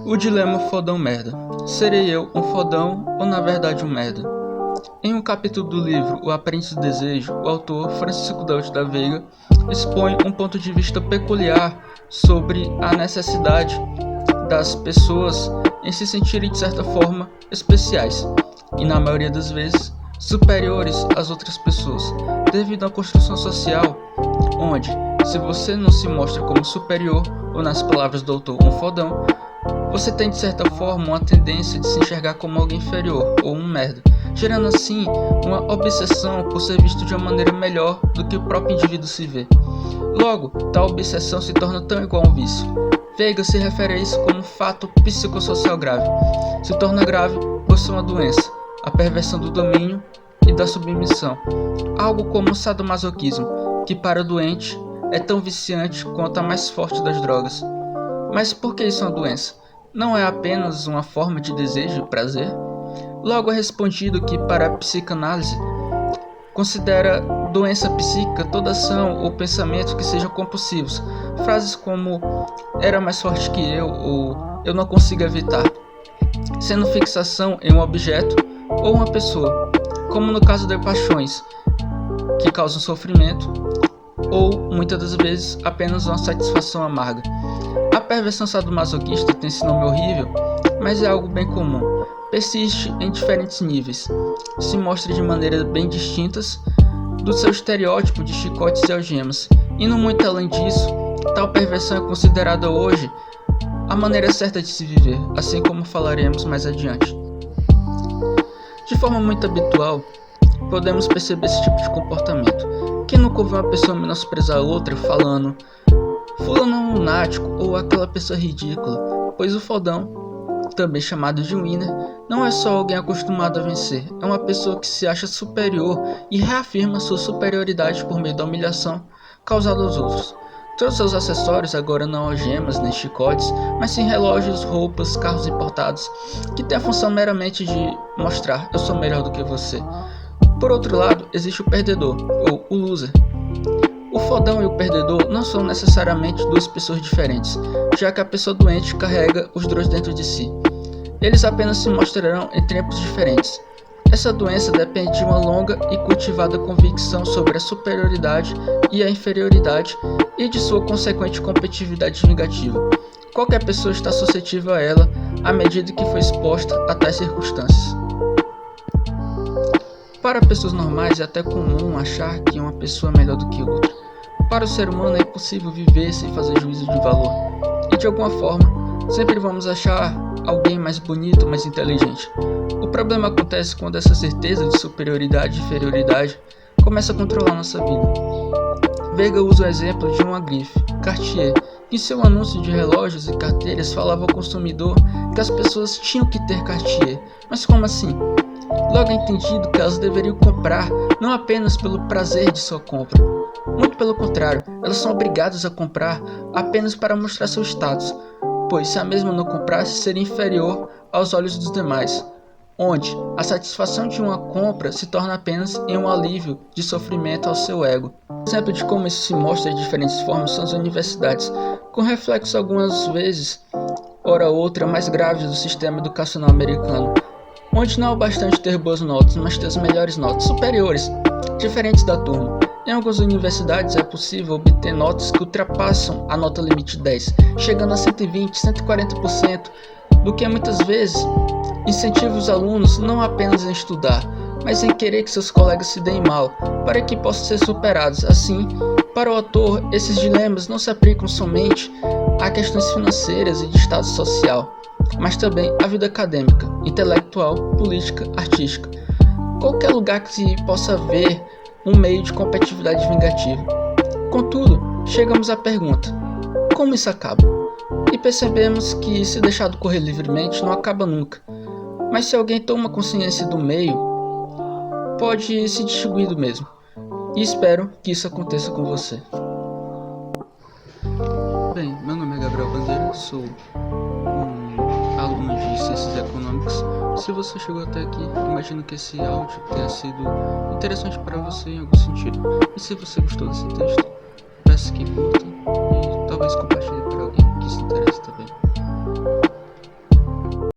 O dilema fodão merda. Serei eu um fodão ou na verdade um merda? Em um capítulo do livro O Aprendiz do Desejo, o autor Francisco Delty da Veiga expõe um ponto de vista peculiar sobre a necessidade das pessoas em se sentirem de certa forma especiais e na maioria das vezes superiores às outras pessoas, devido à construção social onde, se você não se mostra como superior ou, nas palavras do autor, um fodão, você tem de certa forma uma tendência de se enxergar como alguém inferior ou um merda, gerando assim uma obsessão por ser visto de uma maneira melhor do que o próprio indivíduo se vê. Logo, tal obsessão se torna tão igual a um vício. Veiga se refere a isso como um fato psicossocial grave. Se torna grave por ser uma doença, a perversão do domínio e da submissão, algo como o sadomasoquismo, que para o doente é tão viciante quanto a mais forte das drogas. Mas por que isso é uma doença? Não é apenas uma forma de desejo e prazer? Logo é respondido que, para a psicanálise, considera doença psíquica toda ação ou pensamento que sejam compulsivos. Frases como "era mais forte que eu" ou "eu não consigo evitar", sendo fixação em um objeto ou uma pessoa, como no caso das paixões, que causam sofrimento, ou, muitas das vezes, apenas uma satisfação amarga. A perversão sadomasoquista tem esse nome horrível, mas é algo bem comum. Persiste em diferentes níveis, se mostra de maneiras bem distintas do seu estereótipo de chicotes e algemas. Indo muito além disso, tal perversão é considerada hoje a maneira certa de se viver, assim como falaremos mais adiante. De forma muito habitual, podemos perceber esse tipo de comportamento. Quem nunca ouviu uma pessoa menosprezar a outra falando "fulano é um lunático" ou "aquela pessoa ridícula", pois o fodão, também chamado de winner, não é só alguém acostumado a vencer, é uma pessoa que se acha superior e reafirma sua superioridade por meio da humilhação causada aos outros. Todos seus acessórios agora não algemas nem chicotes, mas sim relógios, roupas, carros importados, que têm a função meramente de mostrar "eu sou melhor do que você". Por outro lado, existe o perdedor, ou o loser. O fodão e o perdedor não são necessariamente duas pessoas diferentes, já que a pessoa doente carrega os dois dentro de si. Eles apenas se mostrarão em tempos diferentes. Essa doença depende de uma longa e cultivada convicção sobre a superioridade e a inferioridade e de sua consequente competitividade vingativa. Qualquer pessoa está suscetível a ela à medida que foi exposta a tais circunstâncias. Para pessoas normais é até comum achar que uma pessoa é melhor do que outra. Para o ser humano é impossível viver sem fazer juízo de valor. E de alguma forma, sempre vamos achar alguém mais bonito, mais inteligente. O problema acontece quando essa certeza de superioridade e inferioridade começa a controlar nossa vida. Veiga usa o exemplo de uma grife, Cartier, que em seu anúncio de relógios e carteiras falava ao consumidor que as pessoas tinham que ter Cartier. Mas como assim? Logo é entendido que elas deveriam comprar não apenas pelo prazer de sua compra. Muito pelo contrário, elas são obrigadas a comprar apenas para mostrar seu status, pois se a mesma não comprasse seria inferior aos olhos dos demais, onde a satisfação de uma compra se torna apenas em um alívio de sofrimento ao seu ego. Um exemplo de como isso se mostra de diferentes formas são as universidades, com reflexos algumas vezes, ora outra, mais graves do sistema educacional americano, onde não é o bastante ter boas notas, mas ter as melhores notas, superiores, diferentes da turma. Em algumas universidades é possível obter notas que ultrapassam a nota limite 10, chegando a 120, 140%, do que muitas vezes incentiva os alunos não apenas em estudar, mas em querer que seus colegas se deem mal, para que possam ser superados. Assim, para o autor, esses dilemas não se aplicam somente a questões financeiras e de status social, mas também à vida acadêmica, intelectual, política, artística. Qualquer lugar que se possa ver um meio de competitividade vingativa. Contudo, chegamos à pergunta: como isso acaba? E percebemos que, se deixado correr livremente, não acaba nunca. Mas se alguém toma consciência do meio, pode se distinguir do mesmo. E espero que isso aconteça com você. Bem, meu nome é Gabriel Bandeira, sou aluno de Ciências Econômicas. Se você chegou até aqui, imagino que esse áudio tenha sido interessante para você em algum sentido. E se você gostou desse texto, peço que curta,